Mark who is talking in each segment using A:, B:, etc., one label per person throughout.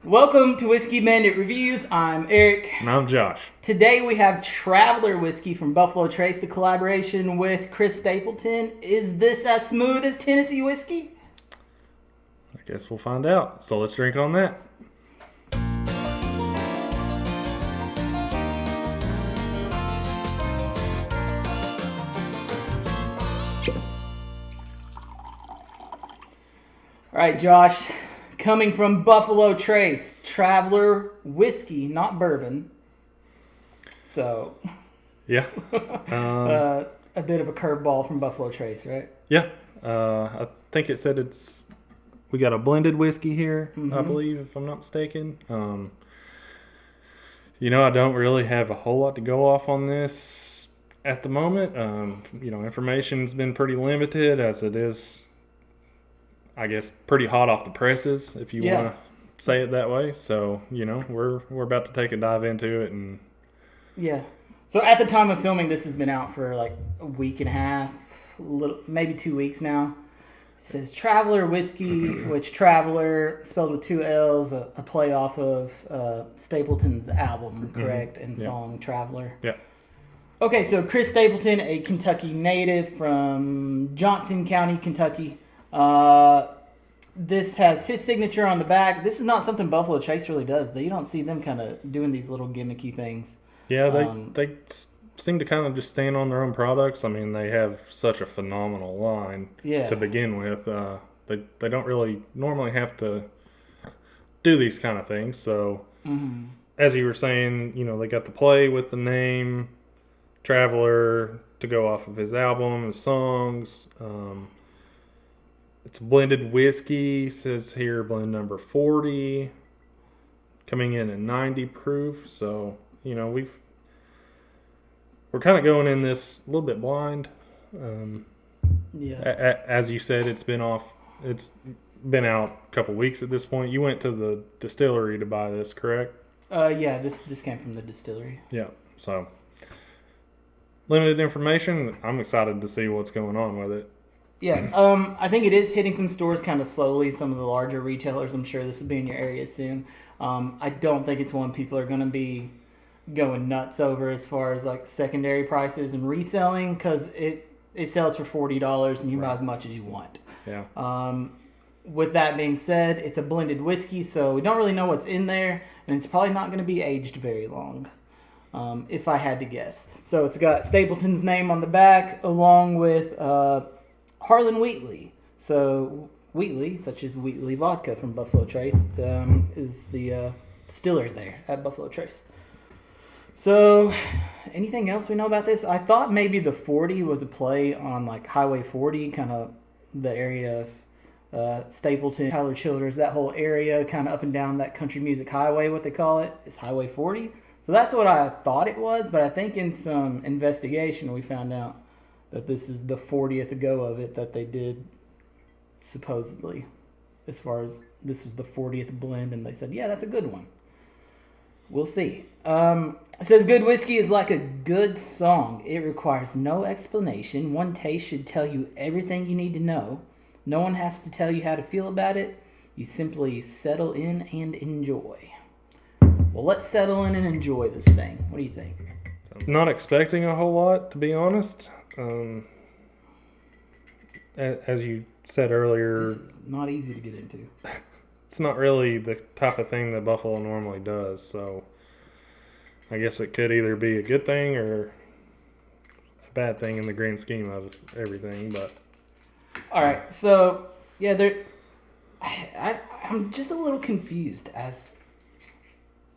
A: Welcome to Whiskey Bandit Reviews. I'm Eric.
B: And I'm Josh.
A: Today we have Traveler Whiskey from Buffalo Trace, the collaboration with Chris Stapleton. Is this as smooth as Tennessee whiskey?
B: I guess we'll find out. So let's drink on that.
A: All right, Josh. Coming from Buffalo Trace, Traveler Whiskey, not bourbon. So,
B: Yeah.
A: a bit of a curveball from Buffalo Trace, right?
B: Yeah. I think it said we got a blended whiskey here, I believe, if I'm not mistaken. I don't really have a whole lot to go off on this at the moment. Information's been pretty limited as it is, I guess, pretty hot off the presses, if you want to say it that way. So, we're about to take a dive into it. And
A: yeah. So at the time of filming, this has been out for like a week and a half, maybe 2 weeks now. It says Traveler Whiskey, which Traveler, spelled with two L's, a play off of Stapleton's album, correct? And song Traveler.
B: Yeah.
A: Okay, so Chris Stapleton, a Kentucky native from Johnson County, Kentucky. This has his signature on the back. This is not something Buffalo Trace really does. You don't see them kind of doing these little gimmicky things.
B: Yeah, they seem to kind of just stand on their own products. I mean, they have such a phenomenal line to begin with. They don't really normally have to do these kind of things. So, as you were saying, they got to play with the name Traveler to go off of his album, his songs. It's blended whiskey, says here blend number 40, coming in at 90 proof. So, we're kind of going in this a little bit blind. As you said, it's been out a couple weeks at this point. You went to the distillery to buy this, correct?
A: This came from the distillery.
B: Yeah, so limited information. I'm excited to see what's going on with it.
A: Yeah, I think it is hitting some stores kind of slowly, some of the larger retailers. I'm sure this will be in your area soon. I don't think it's one people are going to be going nuts over as far as like secondary prices and reselling, because it sells for $40 and you buy as much as you want.
B: Yeah.
A: With that being said, it's a blended whiskey, so we don't really know what's in there, and it's probably not going to be aged very long, if I had to guess. So it's got Stapleton's name on the back, along with Harlan Wheatley. So Wheatley, such as Wheatley Vodka from Buffalo Trace, is the distiller there at Buffalo Trace. So, anything else we know about this? I thought maybe the 40 was a play on like Highway 40, kind of the area of Stapleton, Tyler Childers, that whole area, kind of up and down that country music highway, what they call it, is Highway 40. So that's what I thought it was, but I think in some investigation we found out that this is the 40th go of it that they did, supposedly, as far as this was the 40th blend, and they said, yeah, that's a good one. We'll see. It says, good whiskey is like a good song. It requires no explanation. One taste should tell you everything you need to know. No one has to tell you how to feel about it. You simply settle in and enjoy. Well, let's settle in and enjoy this thing. What do you think?
B: Not expecting a whole lot, to be honest. As you said earlier,
A: this is not easy to get into.
B: It's not really the type of thing that Buffalo normally does, so I guess it could either be a good thing or a bad thing in the grand scheme of everything. But
A: all right, so yeah, I'm just a little confused as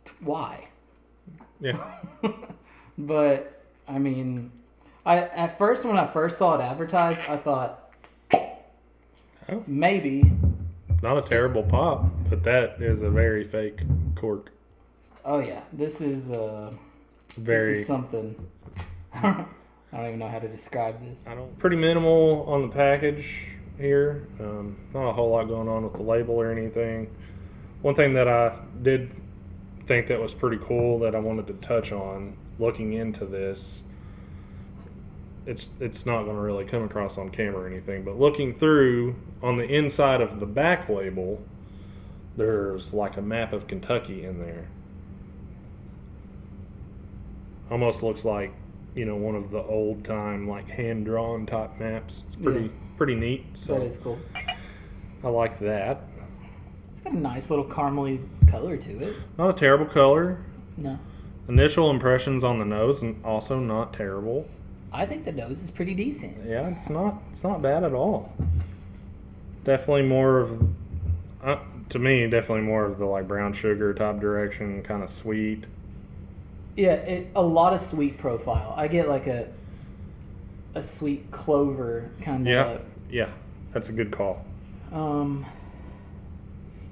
A: to why.
B: Yeah,
A: but I mean, at first when I first saw it advertised, I thought maybe.
B: Not a terrible pop, but that is a very fake cork.
A: Oh yeah, this is something. I don't even know how to describe this.
B: Pretty minimal on the package here. Not a whole lot going on with the label or anything. One thing that I did think that was pretty cool that I wanted to touch on looking into this, it's not going to really come across on camera or anything, but looking through on the inside of the back label, there's like a map of Kentucky in there. Almost looks like, one of the old time like hand drawn type maps. It's pretty neat. So
A: that is cool.
B: I like that.
A: It's got a nice little caramely color to it.
B: Not a terrible color.
A: No.
B: Initial impressions on the nose, and also not terrible.
A: I think the nose is pretty decent.
B: Yeah, it's not bad at all. Definitely more of, to me, definitely more of the like brown sugar type direction, kind of sweet.
A: Yeah, a lot of sweet profile. I get like a sweet clover kind of.
B: Yeah, that's a good call.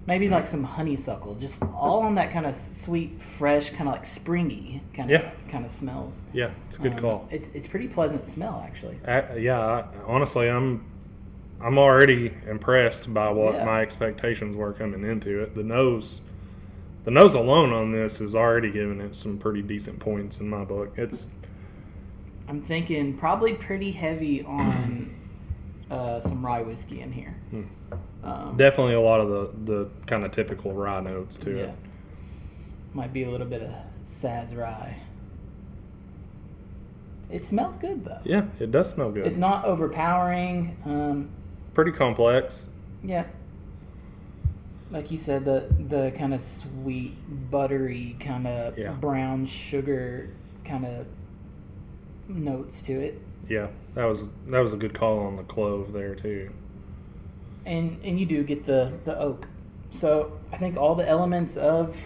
A: Maybe like some honeysuckle, just all on that kind of sweet, fresh, kind of like springy kind of smells.
B: Yeah, it's a good call.
A: It's pretty pleasant smell actually.
B: Honestly, I'm already impressed by what my expectations were coming into it. The nose alone on this is already giving it some pretty decent points in my book.
A: I'm thinking probably pretty heavy on some rye whiskey in here.
B: Definitely a lot of the kind of typical rye notes to it.
A: Might be a little bit of Saz rye. It smells good though.
B: Yeah, it does smell good.
A: It's not overpowering.
B: Pretty complex.
A: Yeah. Like you said, the kind of sweet, buttery, kind of brown sugar kind of notes to it.
B: Yeah, that was a good call on the clove there too.
A: And you do get the oak. So I think all the elements of,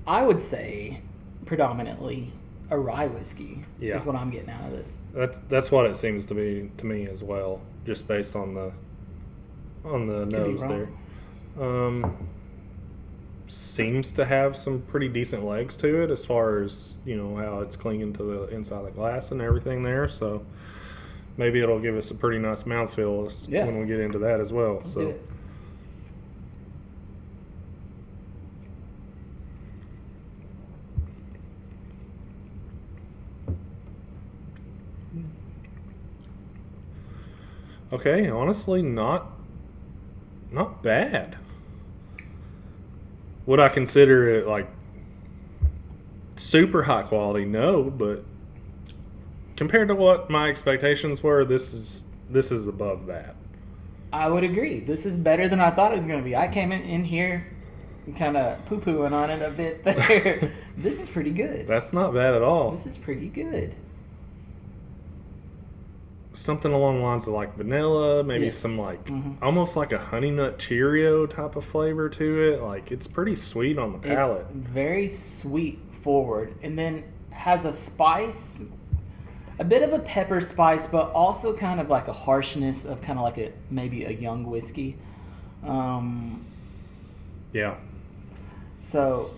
A: I would say, predominantly a rye whiskey is what I'm getting out of this.
B: That's what it seems to be to me as well, just based on the nose there. Seems to have some pretty decent legs to it as far as how it's clinging to the inside of the glass and everything there. So maybe it'll give us a pretty nice mouthfeel when we get into that as well.
A: Let's
B: so.
A: do it.
B: Okay, honestly, not bad. Would I consider it like super high quality? No, but compared to what my expectations were, this is above that.
A: I would agree. This is better than I thought it was going to be. I came in here kind of poo-pooing on it a bit there. This is pretty good.
B: That's not bad at all.
A: This is pretty good.
B: Something along the lines of like vanilla, maybe some like almost like a honey nut Cheerio type of flavor to it. Like it's pretty sweet on the palate.
A: It's very sweet forward, and then has a spice, a bit of a pepper spice, but also kind of like a harshness of kind of like maybe a young whiskey. So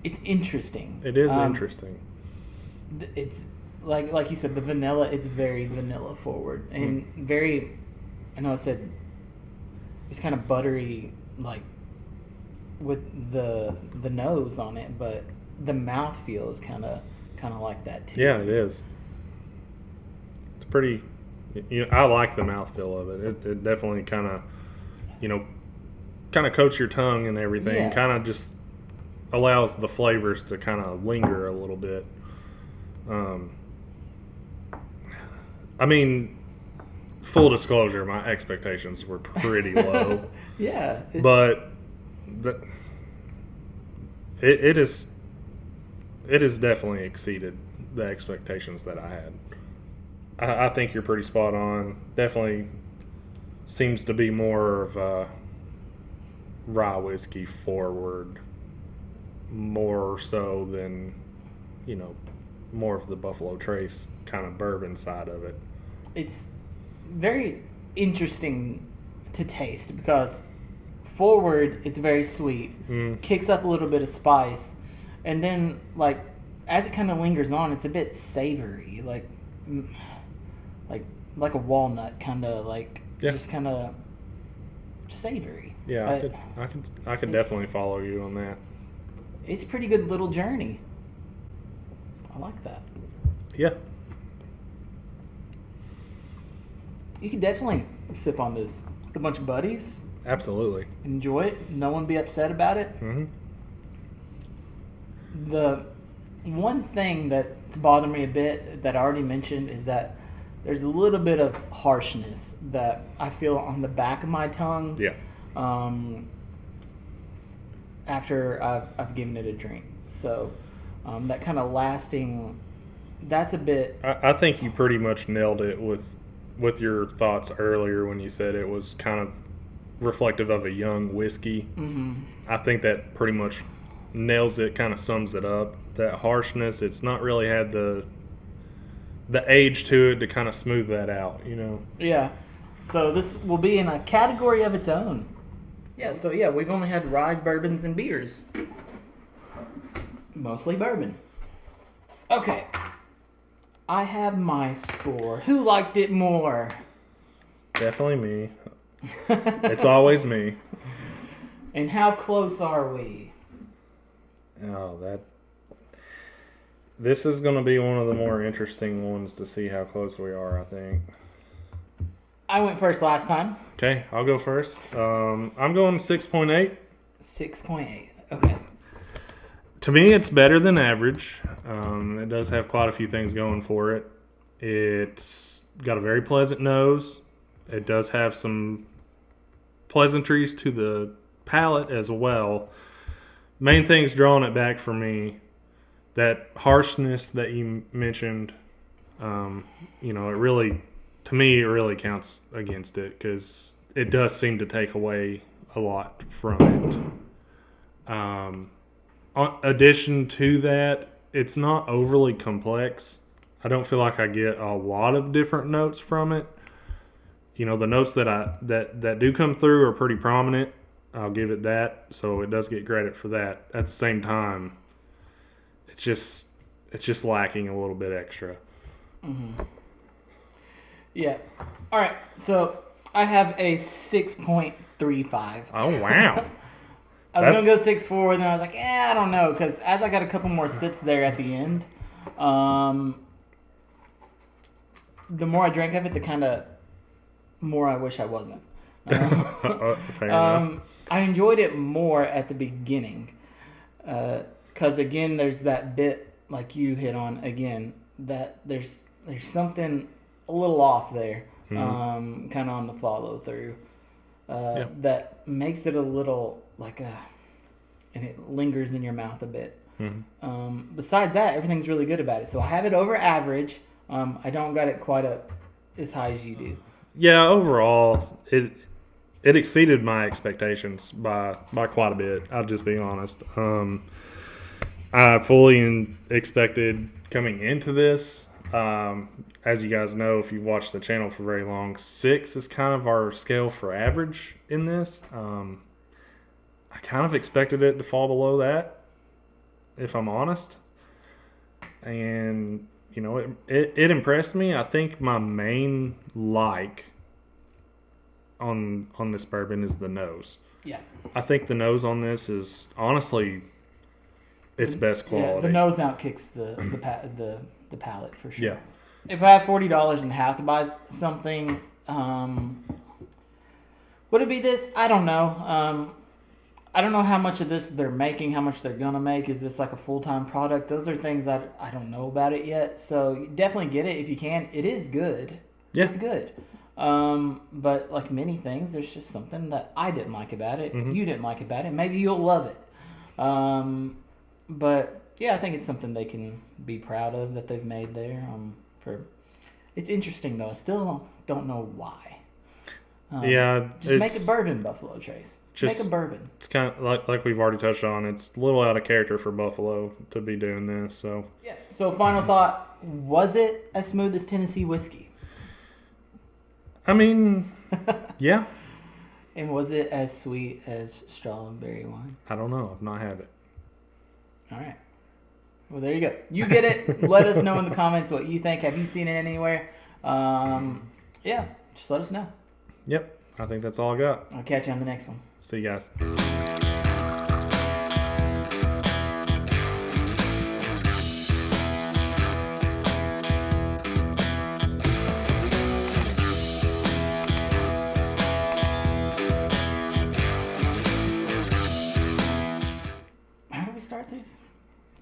A: it's interesting.
B: It is interesting.
A: It's like you said, the vanilla, it's very vanilla forward and very, I know I said it's kind of buttery, like with the nose on it, but the mouthfeel is kind of like that too.
B: Yeah, it is. It's pretty, I like the mouthfeel of it. It definitely kind of coats your tongue and everything, kind of just allows the flavors to kind of linger a little bit. I mean, full disclosure, my expectations were pretty low.
A: Yeah.
B: But it is definitely exceeded the expectations that I had. I think you're pretty spot on. Definitely seems to be more of a rye whiskey forward, more so than, more of the Buffalo Trace kind of bourbon side of it.
A: It's very interesting to taste because forward it's very sweet, kicks up a little bit of spice, and then like as it kind of lingers on, it's a bit savory, like a walnut, kind of like just kind of savory.
B: Yeah, I could definitely follow you on that.
A: It's a pretty good little journey. I like that.
B: Yeah.
A: You can definitely sip on this with a bunch of buddies.
B: Absolutely.
A: Enjoy it. No one be upset about it.
B: Mm-hmm.
A: The one thing that's bothered me a bit that I already mentioned is that there's a little bit of harshness that I feel on the back of my tongue.
B: Yeah.
A: After I've given it a drink. So that kind of lasting, that's a bit...
B: I think you pretty much nailed it with your thoughts earlier when you said it was kind of reflective of a young whiskey.
A: Mm-hmm.
B: I think that pretty much nails it, kind of sums it up. That harshness, it's not really had the age to it to kind of smooth that out, you know?
A: Yeah. So this will be in a category of its own. Yeah, so yeah, we've only had rye bourbons and beers. Mostly bourbon. Okay. I have my score. Who liked it more?
B: Definitely me. It's always me.
A: And how close are we?
B: Oh, this is going to be one of the more interesting ones to see how close we are, I think.
A: I went first last time.
B: Okay, I'll go first. I'm going 6.8.
A: 6.8. Okay.
B: To me, it's better than average. It does have quite a few things going for it. It's got a very pleasant nose. It does have some pleasantries to the palate as well. Main thing's drawing it back for me. That harshness that you mentioned, it really, to me, it really counts against it because it does seem to take away a lot from it. In addition to that, it's not overly complex. I don't feel like I get a lot of different notes from it. You know, the notes that do come through are pretty prominent. I'll give it that. So it does get credit for that. At the same time, it's just lacking a little bit extra.
A: Mm-hmm. Yeah. All right. So I have a 6.35.
B: Oh, wow.
A: I was going to go 6.4, and then I was like, I don't know, because as I got a couple more sips there at the end, the more I drank of it, the kind of more I wish I wasn't.
B: Fair enough.
A: I enjoyed it more at the beginning, because again, there's that bit like you hit on again that there's something a little off there, kind of on the follow through, that makes it a little like and it lingers in your mouth a bit. Mm-hmm. Besides that, everything's really good about it. So I have it over average. I don't got it quite up as high as you do.
B: Yeah, overall, it exceeded my expectations by quite a bit. I'll just be honest. I fully expected coming into this. As you guys know, if you've watched the channel for very long, 6 is kind of our scale for average in this. I kind of expected it to fall below that, if I'm honest. And, it impressed me. I think my main on this bourbon is the nose.
A: Yeah. I
B: think the nose on this is honestly its best quality.
A: Yeah, the nose outkicks the palate for sure.
B: Yeah.
A: If I have $40 and have to buy something, would it be this? I don't know. I don't know how much of this they're making, how much they're going to make. Is this like a full-time product? Those are things that I don't know about it yet. So definitely get it if you can. It is good. Yeah. It's good. But like many things, there's just something that I didn't like about it. Mm-hmm. You didn't like about it. Maybe you'll love it. But yeah, I think it's something they can be proud of that they've made there. It's interesting though. I still don't know why. Just make a bourbon, Buffalo Trace. Make a bourbon.
B: It's kind of like we've already touched on. It's a little out of character for Buffalo to be doing this. So
A: yeah. So final thought: was it as smooth as Tennessee whiskey?
B: I mean, yeah.
A: And was it as sweet as strawberry wine?
B: I don't know. I've not had it.
A: All right. Well, there you go. You get it. Let us know in the comments what you think. Have you seen it anywhere? Yeah, just let us know.
B: Yep. I think that's all I got.
A: I'll catch you on the next one.
B: See you guys.
A: these?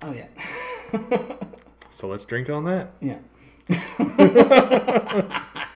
A: Oh, yeah.
B: So let's drink on that.
A: Yeah.